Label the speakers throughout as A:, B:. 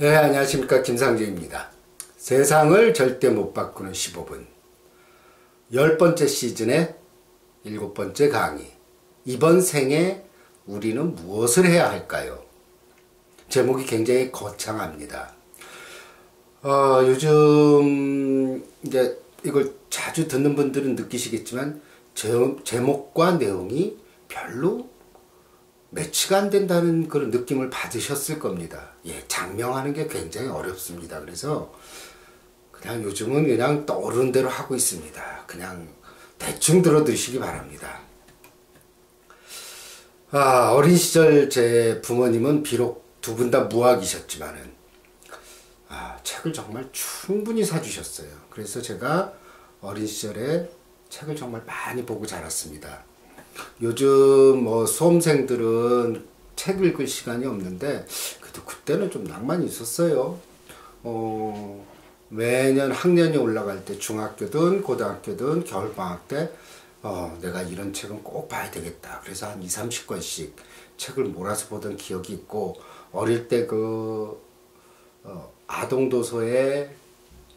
A: 네, 안녕하십니까. 김상재입니다. 세상을 절대 못 바꾸는 15분. 10번째 시즌의 7번째 강의. 이번 생에 우리는 무엇을 해야 할까요? 제목이 굉장히 거창합니다. 요즘 이제 이걸 자주 듣는 분들은 느끼시겠지만 제목과 내용이 별로 매치가 안 된다는 그런 느낌을 받으셨을 겁니다. 예, 장명하는 게 굉장히 어렵습니다. 그래서 그냥 요즘은 그냥 떠오르는 대로 하고 있습니다. 그냥 대충 들어두시기 바랍니다. 어린 시절 제 부모님은 비록 두 분 다 무학이셨지만은 책을 정말 충분히 사주셨어요. 그래서 제가 어린 시절에 책을 정말 많이 보고 자랐습니다. 요즘 수험생들은 책 읽을 시간이 없는데 그래도 그때는 좀 낭만이 있었어요. 매년 학년이 올라갈 때 중학교든 고등학교든 겨울방학 때 내가 이런 책은 꼭 봐야 되겠다. 그래서 한 20, 30권씩 책을 몰아서 보던 기억이 있고, 어릴 때 아동도서의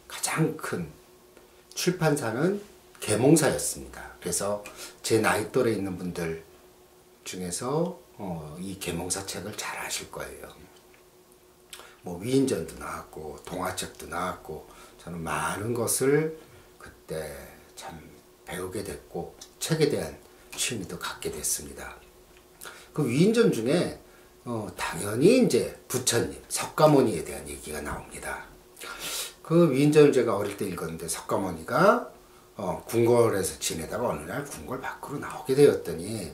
A: 가장 큰 출판사는 계몽사였습니다. 그래서 제 나이 또래 있는 분들 중에서 이 계몽사 책을 잘 아실 거예요. 위인전도 나왔고 동화책도 나왔고, 저는 많은 것을 그때 참 배우게 됐고 책에 대한 취미도 갖게 됐습니다. 그 위인전 중에 당연히 이제 부처님, 석가모니에 대한 얘기가 나옵니다. 그 위인전을 제가 어릴 때 읽었는데, 석가모니가 궁궐에서 지내다가 어느 날 궁궐 밖으로 나오게 되었더니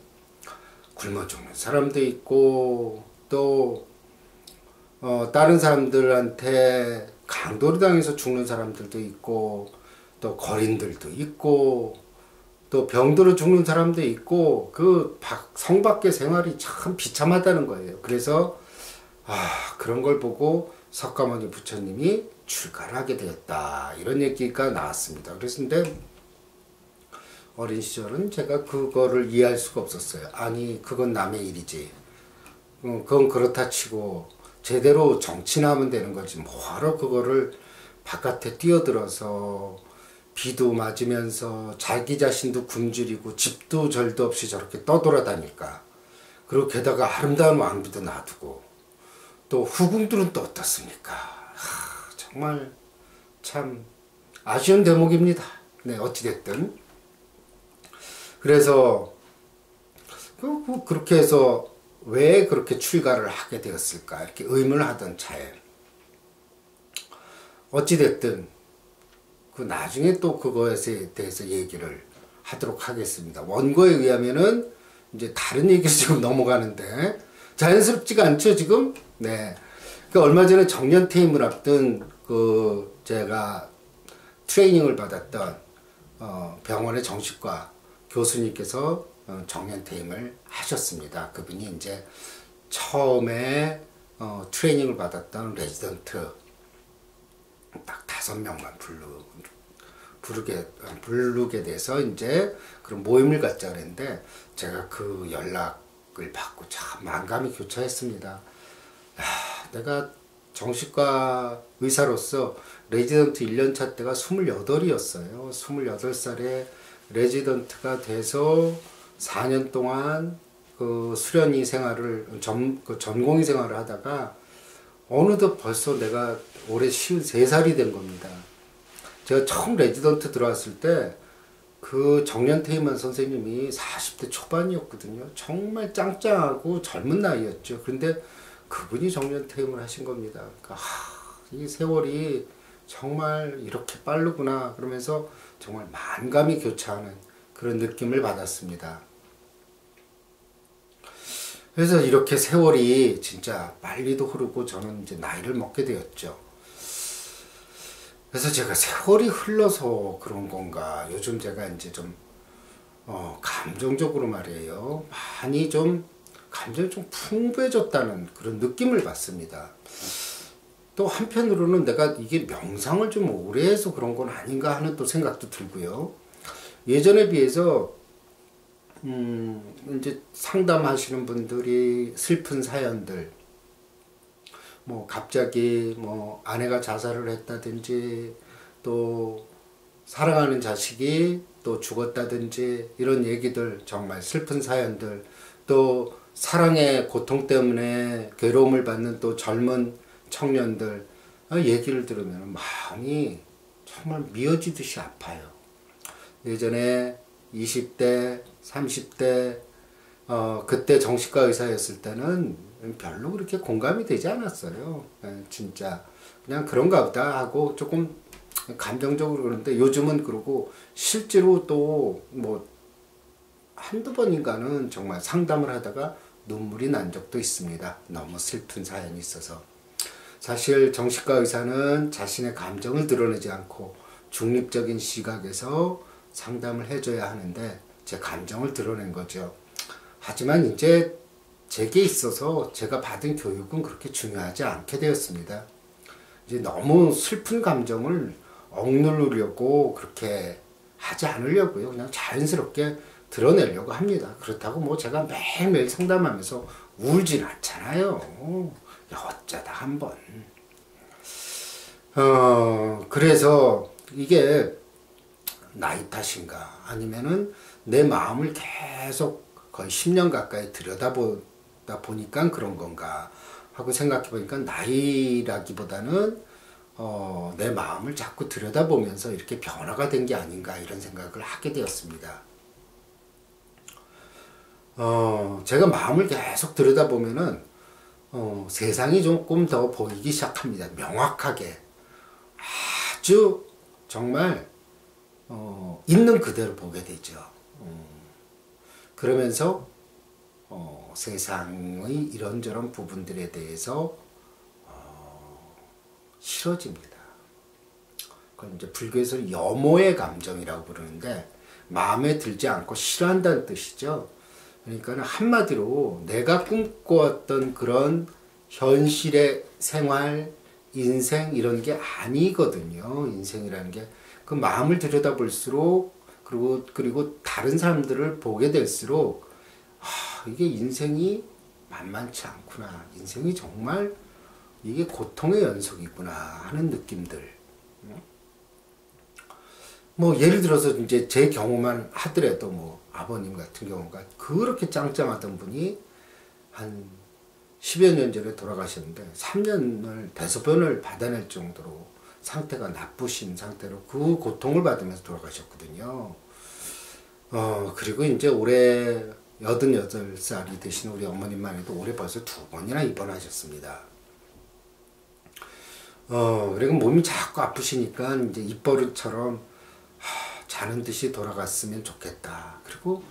A: 굶어 죽는 사람도 있고, 또 다른 사람들한테 강도를 당해서 죽는 사람들도 있고, 또 거린들도 있고, 또 병들어 죽는 사람도 있고, 성 밖의 생활이 참 비참하다는 거예요. 그래서 그런 걸 보고 석가모니 부처님이 출가를 하게 되었다, 이런 얘기가 나왔습니다. 그랬는데 어린 시절은 제가 그거를 이해할 수가 없었어요. 아니, 그건 남의 일이지. 그건 그렇다 치고 제대로 정치나 하면 되는 거지, 뭐하러 그거를 바깥에 뛰어들어서 비도 맞으면서 자기 자신도 굶주리고 집도 절도 없이 저렇게 떠돌아다닐까. 그리고 게다가 아름다운 왕비도 놔두고, 또 후궁들은 또 어떻습니까? 정말 참 아쉬운 대목입니다. 네, 어찌됐든. 그래서 그렇게 해서 왜 그렇게 출가를 하게 되었을까, 이렇게 의문을 하던 차에 어찌됐든 나중에 또 그것에 대해서 얘기를 하도록 하겠습니다. 원고에 의하면은 이제 다른 얘기로 지금 넘어가는데 자연스럽지가 않죠, 지금? 네. 얼마 전에 정년퇴임을 앞둔 제가 트레이닝을 받았던 병원의 정신과 교수님께서 정년퇴임을 하셨습니다. 그분이 이제 처음에 트레이닝을 받았던 레지던트 딱 5명만 부르게 돼서 이제 그런 모임을 갖자 그랬는데, 제가 그 연락을 받고 참 만감이 교차했습니다. 내가 정신과 의사로서 레지던트 1년차 때가 28이었어요. 28살에 레지던트가 돼서 4년 동안 수련의 생활을, 전공의 생활을 하다가 어느덧 벌써 내가 올해 53살이 된 겁니다. 제가 처음 레지던트 들어왔을 때 그 정년퇴임한 선생님이 40대 초반이었거든요. 정말 짱짱하고 젊은 나이였죠. 그런데 그분이 정년퇴임을 하신 겁니다. 그러니까 이 세월이 정말 이렇게 빠르구나, 그러면서 정말 만감이 교차하는 그런 느낌을 받았습니다. 그래서 이렇게 세월이 진짜 빨리도 흐르고 저는 이제 나이를 먹게 되었죠. 그래서 제가 세월이 흘러서 그런 건가, 요즘 제가 이제 좀 감정적으로 말이에요, 많이 좀 감정이 좀 풍부해졌다는 그런 느낌을 받습니다. 또 한편으로는 내가 이게 명상을 좀 오래 해서 그런 건 아닌가 하는 또 생각도 들고요. 예전에 비해서 이제 상담하시는 분들이 슬픈 사연들, 뭐 갑자기 뭐 아내가 자살을 했다든지 또 사랑하는 자식이 또 죽었다든지 이런 얘기들, 정말 슬픈 사연들, 또 사랑의 고통 때문에 괴로움을 받는 또 젊은 청년들 얘기를 들으면 마음이 정말 미어지듯이 아파요. 예전에 20대, 30대 그때 정신과 의사였을 때는 별로 그렇게 공감이 되지 않았어요. 진짜 그냥 그런가 보다 하고 조금 감정적으로. 그런데 요즘은 그러고 실제로 또 뭐 한두 번인가는 정말 상담을 하다가 눈물이 난 적도 있습니다. 너무 슬픈 사연이 있어서. 사실 정신과 의사는 자신의 감정을 드러내지 않고 중립적인 시각에서 상담을 해줘야 하는데 제 감정을 드러낸 거죠. 하지만 이제 제게 있어서 제가 받은 교육은 그렇게 중요하지 않게 되었습니다. 이제 너무 슬픈 감정을 억누르려고 그렇게 하지 않으려고요. 그냥 자연스럽게 드러내려고 합니다. 그렇다고 뭐 제가 매일매일 상담하면서 울진 않잖아요. 어쩌다 한번. 그래서 이게 나이 탓인가 아니면은 내 마음을 계속 거의 10년 가까이 들여다보다 보니까 그런 건가 하고 생각해 보니까 나이라기보다는 내 마음을 자꾸 들여다보면서 이렇게 변화가 된 게 아닌가 이런 생각을 하게 되었습니다. 제가 마음을 계속 들여다보면은 세상이 조금 더 보이기 시작합니다. 명확하게. 아주 정말 있는 그대로 보게 되죠. 그러면서 세상의 이런저런 부분들에 대해서 싫어집니다. 그건 이제 불교에서 염오의 감정이라고 부르는데 마음에 들지 않고 싫어한다는 뜻이죠. 그러니까 한마디로 내가 꿈꿔왔던 그런 현실의 생활, 인생 이런 게 아니거든요. 인생이라는 게 그 마음을 들여다볼수록 그리고 다른 사람들을 보게 될수록 이게 인생이 만만치 않구나. 인생이 정말 이게 고통의 연속이구나 하는 느낌들. 뭐 예를 들어서 이제 제 경우만 하더라도 뭐 아버님 같은 경우가 그렇게 짱짱하던 분이 한 10여 년 전에 돌아가셨는데 3년을 대소변을 받아낼 정도로 상태가 나쁘신 상태로 그 고통을 받으면서 돌아가셨거든요. 그리고 이제 올해 88살이 되신 우리 어머님만 해도 올해 벌써 2번이나 입원하셨습니다. 그리고 몸이 자꾸 아프시니까 이제 입버릇처럼 자는 듯이 돌아갔으면 좋겠다. 그리고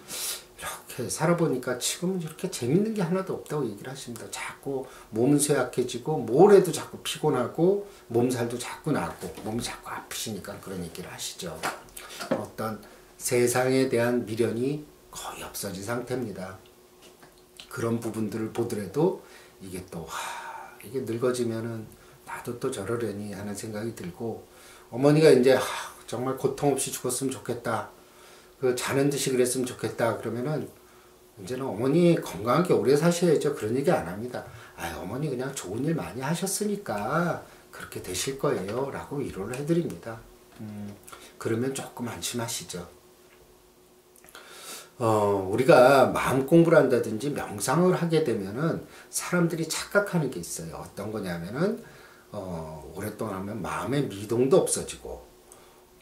A: 이렇게 살아보니까 지금은 이렇게 재밌는 게 하나도 없다고 얘기를 하십니다. 자꾸 몸은 쇠약해지고 뭘 해도 자꾸 피곤하고 몸살도 자꾸 나고 몸이 자꾸 아프시니까 그런 얘기를 하시죠. 어떤 세상에 대한 미련이 거의 없어진 상태입니다. 그런 부분들을 보더라도 이게 또 이게 늙어지면은 나도 또 저러려니 하는 생각이 들고 어머니가 이제 정말 고통 없이 죽었으면 좋겠다. 그 자는 듯이 그랬으면 좋겠다. 그러면은 이제는 어머니 건강하게 오래 사셔야죠. 그런 얘기 안 합니다. 어머니 그냥 좋은 일 많이 하셨으니까 그렇게 되실 거예요. 라고 위로를 해드립니다. 그러면 조금 안심하시죠. 우리가 마음 공부를 한다든지 명상을 하게 되면은 사람들이 착각하는 게 있어요. 어떤 거냐면은 오랫동안 하면 마음의 미동도 없어지고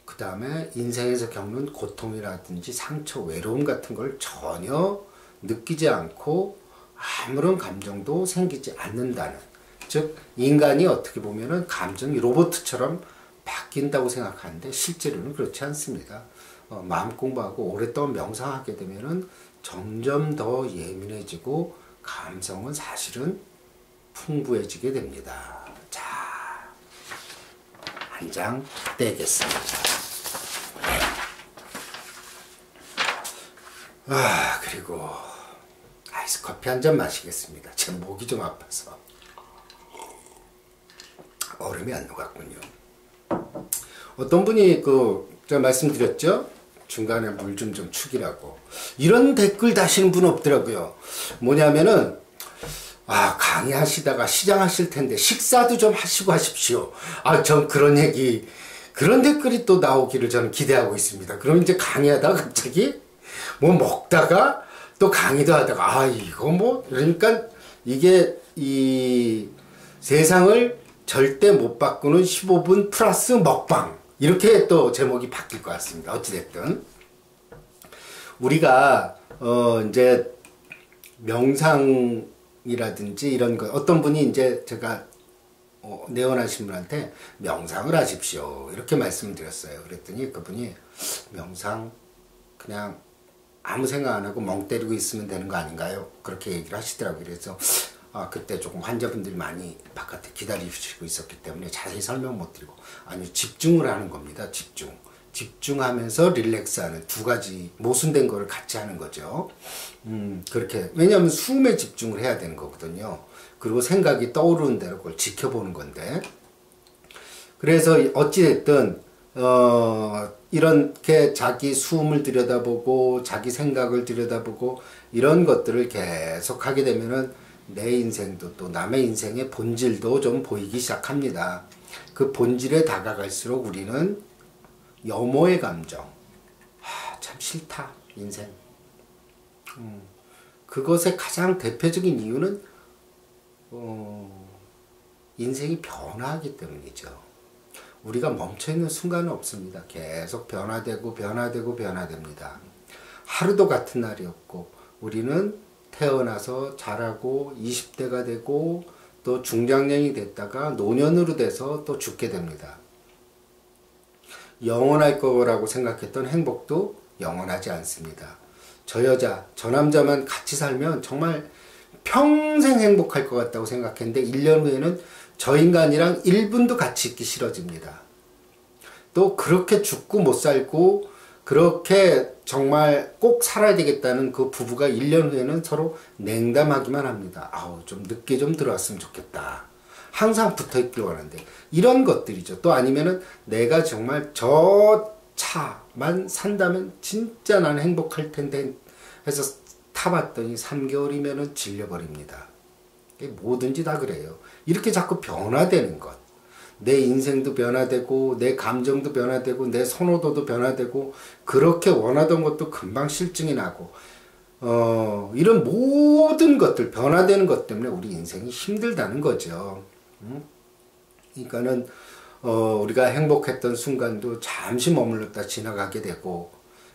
A: 그 다음에 인생에서 겪는 고통이라든지 상처, 외로움 같은 걸 전혀 느끼지 않고 아무런 감정도 생기지 않는다는, 즉 인간이 어떻게 보면은 감정이 로봇처럼 바뀐다고 생각하는데 실제로는 그렇지 않습니다. 마음 공부하고 오랫동안 명상하게 되면은 점점 더 예민해지고 감성은 사실은 풍부해지게 됩니다. 자, 한 장 떼겠습니다. 그리고 아이스 커피 한 잔 마시겠습니다. 제 목이 좀 아파서 얼음이 안 녹았군요. 어떤 분이 제가 말씀드렸죠? 중간에 물 좀 축이라고. 이런 댓글 다시는 분 없더라고요. 뭐냐면은 강의하시다가 시장하실 텐데 식사도 좀 하시고 하십시오. 전 그런 얘기, 그런 댓글이 또 나오기를 저는 기대하고 있습니다. 그럼 이제 강의하다가 갑자기 뭐 먹다가 또 강의도 하다가 이거 뭐, 그러니까 이게 이 세상을 절대 못 바꾸는 15분 플러스 먹방, 이렇게 또 제목이 바뀔 것 같습니다. 어찌됐든 우리가 이제 명상이라든지 이런 거, 어떤 분이 이제 제가 내원하신 분한테 명상을 하십시오 이렇게 말씀드렸어요. 그랬더니 그분이 명상 그냥 아무 생각 안 하고 멍 때리고 있으면 되는 거 아닌가요? 그렇게 얘기를 하시더라고요. 그래서 그때 조금 환자분들이 많이 바깥에 기다리시고 있었기 때문에 자세히 설명 못 드리고, 아니 집중을 하는 겁니다. 집중하면서 릴렉스하는 두 가지 모순된 거를 같이 하는 거죠. 그렇게, 왜냐하면 숨에 집중을 해야 되는 거거든요. 그리고 생각이 떠오르는 대로 그걸 지켜보는 건데, 그래서 어찌됐든 이렇게 자기 숨을 들여다보고 자기 생각을 들여다보고 이런 것들을 계속 하게 되면은 내 인생도 또 남의 인생의 본질도 좀 보이기 시작합니다. 그 본질에 다가갈수록 우리는 염오의 감정, 참 싫다 인생, 그것의 가장 대표적인 이유는 인생이 변화하기 때문이죠. 우리가 멈춰있는 순간은 없습니다. 계속 변화되고 변화됩니다. 하루도 같은 날이 없고, 우리는 태어나서 자라고 20대가 되고 또 중장년이 됐다가 노년으로 돼서 또 죽게 됩니다. 영원할 거라고 생각했던 행복도 영원하지 않습니다. 저 여자, 저 남자만 같이 살면 정말 평생 행복할 것 같다고 생각했는데 1년 후에는 저 인간이랑 1분도 같이 있기 싫어집니다. 또 그렇게 죽고 못 살고 그렇게 정말 꼭 살아야 되겠다는 그 부부가 1년 후에는 서로 냉담하기만 합니다. 좀 늦게 좀 들어왔으면 좋겠다. 항상 붙어 있길 원하는데, 이런 것들이죠. 또 아니면은 내가 정말 저 차만 산다면 진짜 나는 행복할 텐데 해서 타봤더니 3개월이면은 질려버립니다. 뭐든지 다 그래요. 이렇게 자꾸 변화되는 것. 내 인생도 변화되고 내 감정도 변화되고 내 선호도도 변화되고, 그렇게 원하던 것도 금방 실증이 나고 이런 모든 것들, 변화되는 것 때문에 우리 인생이 힘들다는 거죠. 그러니까는 우리가 행복했던 순간도 잠시 머물렀다 지나가게 되고,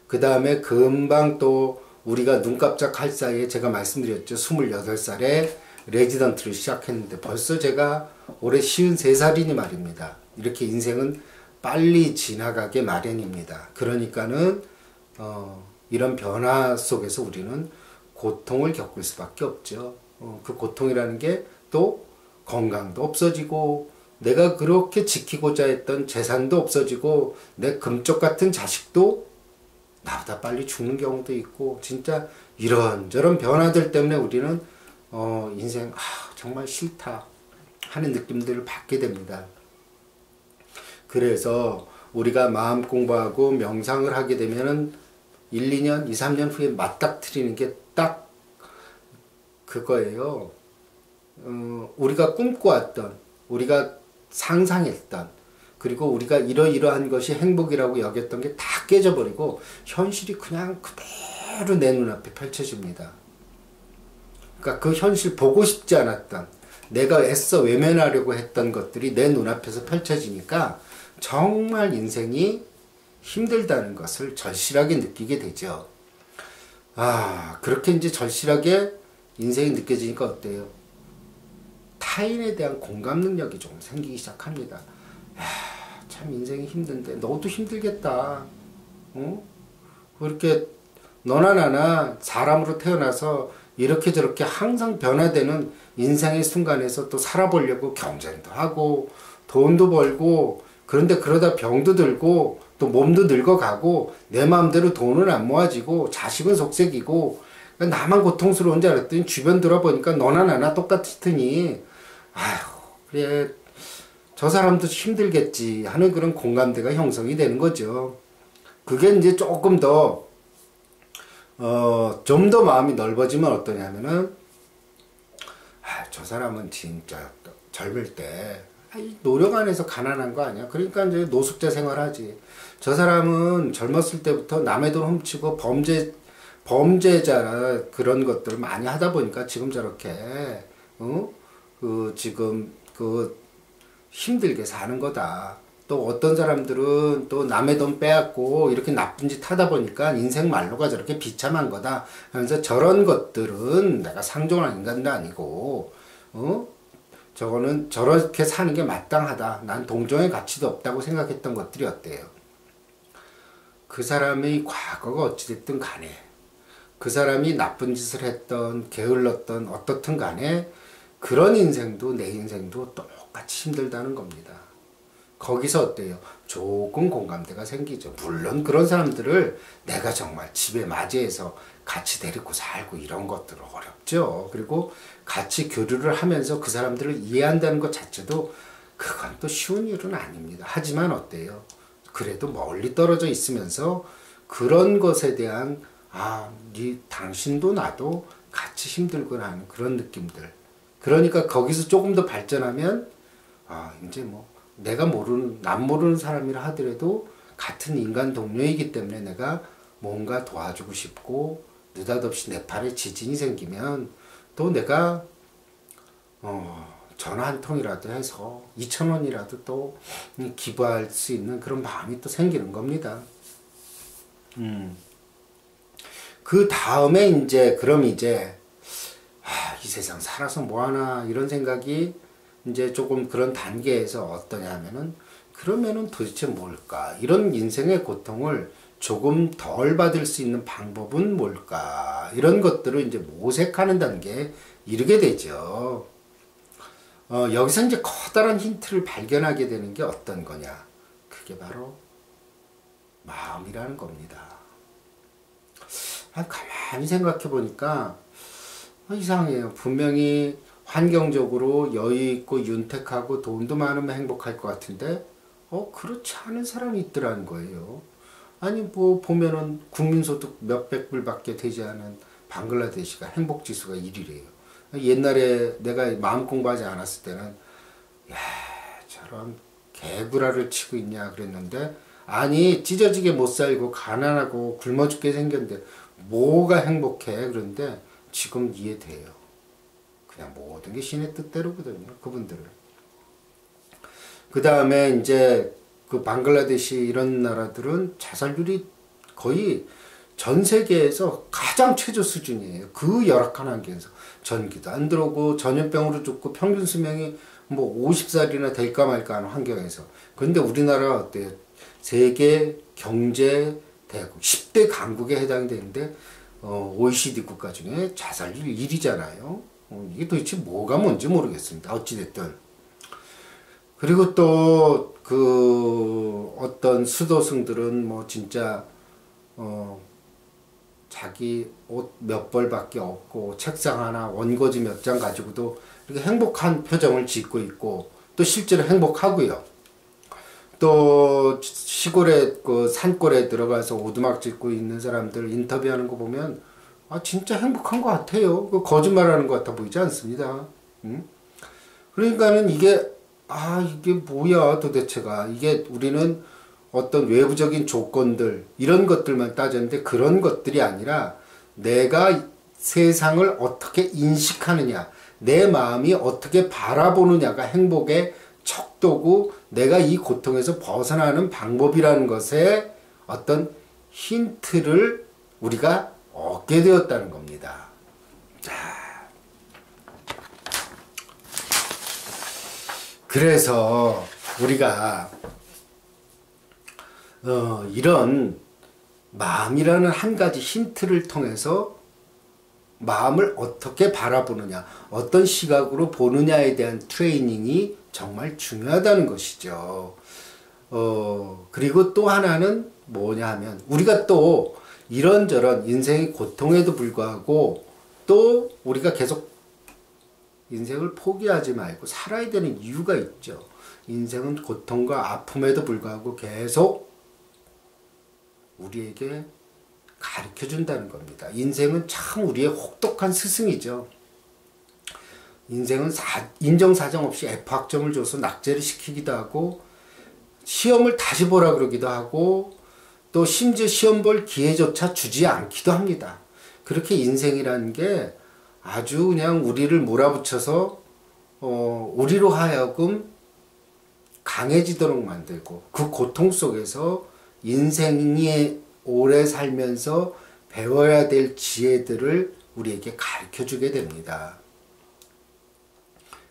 A: 그 다음에 금방 또 우리가 눈 깜짝할 사이에, 제가 말씀드렸죠, 28살에 레지던트를 시작했는데 벌써 제가 올해 53살이니 말입니다. 이렇게 인생은 빨리 지나가게 마련입니다. 그러니까는 이런 변화 속에서 우리는 고통을 겪을 수밖에 없죠. 그 고통이라는 게 또 건강도 없어지고, 내가 그렇게 지키고자 했던 재산도 없어지고, 내 금쪽 같은 자식도 나보다 빨리 죽는 경우도 있고, 진짜 이런저런 변화들 때문에 우리는 인생 정말 싫다 하는 느낌들을 받게 됩니다. 그래서 우리가 마음 공부하고 명상을 하게 되면은 1, 2년, 2, 3년 후에 맞닥뜨리는 게 딱 그거예요. 우리가 꿈꿔왔던, 우리가 상상했던, 그리고 우리가 이러이러한 것이 행복이라고 여겼던 게 다 깨져버리고 현실이 그냥 그대로 내 눈앞에 펼쳐집니다. 그러니까 그 현실, 보고 싶지 않았던, 내가 애써 외면하려고 했던 것들이 내 눈앞에서 펼쳐지니까 정말 인생이 힘들다는 것을 절실하게 느끼게 되죠. 그렇게 이제 절실하게 인생이 느껴지니까 어때요? 타인에 대한 공감 능력이 좀 생기기 시작합니다. 참 인생이 힘든데 너도 힘들겠다. 그렇게 너나 나나 사람으로 태어나서 이렇게 저렇게 항상 변화되는 인생의 순간에서 또 살아보려고 경쟁도 하고 돈도 벌고, 그런데 그러다 병도 들고 또 몸도 늙어가고 내 마음대로 돈은 안 모아지고 자식은 속색이고, 그러니까 나만 고통스러운 줄 알았더니 주변 돌아보니까 너나 나나 똑같으니 그래 저 사람도 힘들겠지 하는 그런 공감대가 형성이 되는 거죠. 그게 이제 조금 더 좀 더 마음이 넓어지면 어떠냐면은 저 사람은 진짜 젊을 때 노력 안 해서 가난한 거 아니야? 그러니까 이제 노숙자 생활하지. 저 사람은 젊었을 때부터 남의 돈 훔치고 범죄자 그런 것들을 많이 하다 보니까 지금 저렇게 지금 힘들게 사는 거다. 또 어떤 사람들은 또 남의 돈 빼앗고 이렇게 나쁜 짓 하다 보니까 인생 말로가 저렇게 비참한 거다. 그래서 저런 것들은 내가 상종한 인간도 아니고 저거는 저렇게 사는 게 마땅하다. 난 동정의 가치도 없다고 생각했던 것들이 어때요? 그 사람의 과거가 어찌됐든 간에 그 사람이 나쁜 짓을 했던 게을렀던 어떻든 간에 그런 인생도 내 인생도 똑같이 힘들다는 겁니다. 거기서 어때요? 조금 공감대가 생기죠. 물론 그런 사람들을 내가 정말 집에 맞이해서 같이 데리고 살고 이런 것들은 어렵죠. 그리고 같이 교류를 하면서 그 사람들을 이해한다는 것 자체도 그건 또 쉬운 일은 아닙니다. 하지만 어때요? 그래도 멀리 떨어져 있으면서 그런 것에 대한 당신도 나도 같이 힘들구나 하는 그런 느낌들. 그러니까 거기서 조금 더 발전하면 이제 뭐 남 모르는 사람이라 하더라도 같은 인간 동료이기 때문에 내가 뭔가 도와주고 싶고 느닷없이 내 팔에 지진이 생기면 또 내가 전화 한 통이라도 해서 2,000원이라도 또 기부할 수 있는 그런 마음이 또 생기는 겁니다. 그 다음에 그럼 이 세상 살아서 뭐하나 이런 생각이 이제 조금 그런 단계에서 어떠냐 하면은 그러면은 도대체 뭘까? 이런 인생의 고통을 조금 덜 받을 수 있는 방법은 뭘까? 이런 것들을 이제 모색하는 단계에 이르게 되죠. 여기서 이제 커다란 힌트를 발견하게 되는 게 어떤 거냐? 그게 바로 마음이라는 겁니다. 가만히 생각해 보니까 이상해요. 분명히 환경적으로 여유있고 윤택하고 돈도 많으면 행복할 것 같은데 그렇지 않은 사람이 있더라는 거예요. 아니 뭐 보면은 국민소득 몇백 불밖에 되지 않은 방글라데시가 행복지수가 1위래요. 옛날에 내가 마음 공부하지 않았을 때는 야 저런 개구라를 치고 있냐 그랬는데 아니 찢어지게 못 살고 가난하고 굶어 죽게 생겼는데 뭐가 행복해. 그런데 지금 이해돼요. 그냥 모든 게 신의 뜻대로거든요. 그분들은. 그 다음에 이제 그 방글라데시 이런 나라들은 자살률이 거의 전 세계에서 가장 최저 수준이에요. 그 열악한 환경에서 전기도 안 들어오고 전염병으로 죽고 평균 수명이 뭐 50살이나 될까 말까 하는 환경에서. 그런데 우리나라가 어때요? 세계 경제 대국 10대 강국에 해당이 되는데 OECD 국가 중에 자살률 1위잖아요. 이게 도대체 뭐가 뭔지 모르겠습니다. 어찌됐든. 그리고 또 어떤 수도승들은 뭐 진짜 자기 옷 몇 벌밖에 없고 책상 하나 원고지 몇 장 가지고도 이렇게 행복한 표정을 짓고 있고 또 실제로 행복하고요. 또 시골에 산골에 들어가서 오두막 짓고 있는 사람들 인터뷰하는 거 보면 진짜 행복한 것 같아요. 거짓말하는 것 같아 보이지 않습니다. 그러니까는 이게 뭐야 도대체가. 이게 우리는 어떤 외부적인 조건들 이런 것들만 따졌는데 그런 것들이 아니라 내가 세상을 어떻게 인식하느냐, 내 마음이 어떻게 바라보느냐가 행복의 척도고 내가 이 고통에서 벗어나는 방법이라는 것에 어떤 힌트를 우리가 얻게 되었다는 겁니다. 그래서 우리가 이런 마음이라는 한 가지 힌트를 통해서 마음을 어떻게 바라보느냐, 어떤 시각으로 보느냐에 대한 트레이닝이 정말 중요하다는 것이죠. 그리고 또 하나는 뭐냐 하면 우리가 또 이런저런 인생의 고통에도 불구하고 또 우리가 계속 인생을 포기하지 말고 살아야 되는 이유가 있죠. 인생은 고통과 아픔에도 불구하고 계속 우리에게 가르쳐 준다는 겁니다. 인생은 참 우리의 혹독한 스승이죠. 인생은 인정사정 없이 F학점을 줘서 낙제를 시키기도 하고 시험을 다시 보라 그러기도 하고 또 심지어 시험 볼 기회조차 주지 않기도 합니다. 그렇게 인생이라는 게 아주 그냥 우리를 몰아붙여서 우리로 하여금 강해지도록 만들고 그 고통 속에서 인생에 오래 살면서 배워야 될 지혜들을 우리에게 가르쳐 주게 됩니다.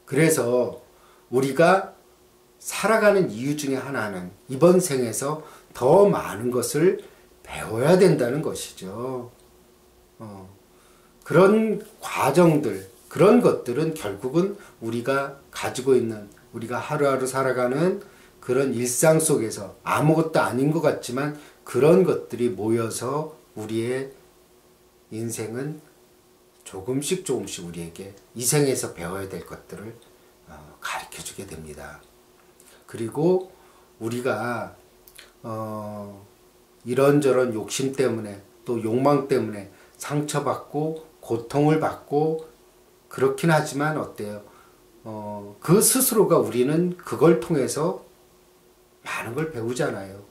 A: 그래서 우리가 살아가는 이유 중에 하나는 이번 생에서 더 많은 것을 배워야 된다는 것이죠. 그런 과정들, 그런 것들은 결국은 우리가 가지고 있는, 우리가 하루하루 살아가는 그런 일상 속에서 아무것도 아닌 것 같지만 그런 것들이 모여서 우리의 인생은 조금씩 우리에게 이 생에서 배워야 될 것들을 가르쳐 주게 됩니다. 그리고 우리가 이런저런 욕심 때문에 또 욕망 때문에 상처받고 고통을 받고 그렇긴 하지만 어때요? 그 스스로가 우리는 그걸 통해서 많은 걸 배우잖아요.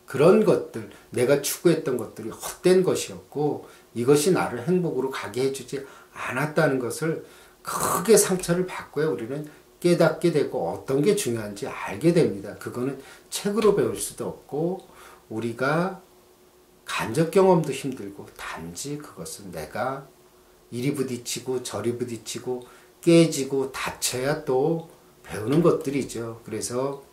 A: 그런 것들, 내가 추구했던 것들이 헛된 것이었고 이것이 나를 행복으로 가게 해주지 않았다는 것을 크게 상처를 받고야 우리는 깨닫게 되고 어떤 게 중요한지 알게 됩니다. 그거는 책으로 배울 수도 없고 우리가 간접 경험도 힘들고 단지 그것은 내가 이리 부딪히고 저리 부딪히고 깨지고 다쳐야 또 배우는 것들이죠. 그래서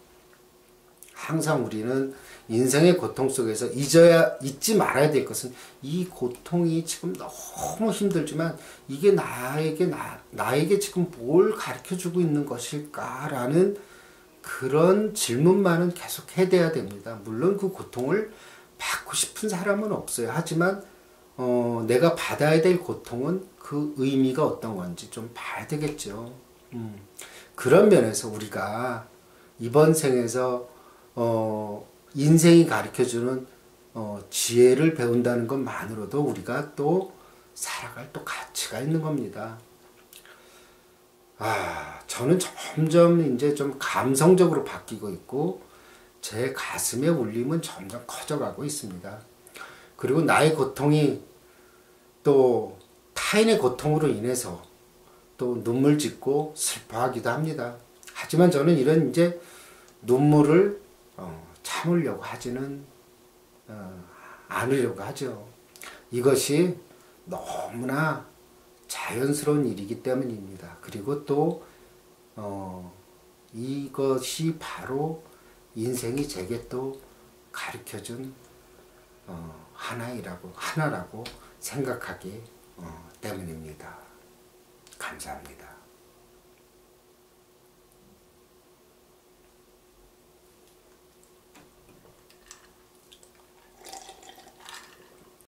A: 항상 우리는 인생의 고통 속에서 잊지 말아야 될 것은 이 고통이 지금 너무 힘들지만 이게 나에게 지금 뭘 가르쳐 주고 있는 것일까라는 그런 질문만은 계속 해대야 됩니다. 물론 그 고통을 받고 싶은 사람은 없어요. 하지만 내가 받아야 될 고통은 그 의미가 어떤 건지 좀 봐야 되겠죠. 그런 면에서 우리가 이번 생에서 인생이 가르쳐주는 지혜를 배운다는 것만으로도 우리가 또 살아갈 또 가치가 있는 겁니다. 저는 점점 이제 좀 감성적으로 바뀌고 있고 제 가슴의 울림은 점점 커져가고 있습니다. 그리고 나의 고통이 또 타인의 고통으로 인해서 또 눈물 짓고 슬퍼하기도 합니다. 하지만 저는 이런 이제 눈물을 참으려고 하지는 않으려고 하죠. 이것이 너무나 자연스러운 일이기 때문입니다. 그리고 또 이것이 바로 인생이 제게 또 가르쳐준 하나라고 생각하기 때문입니다. 감사합니다.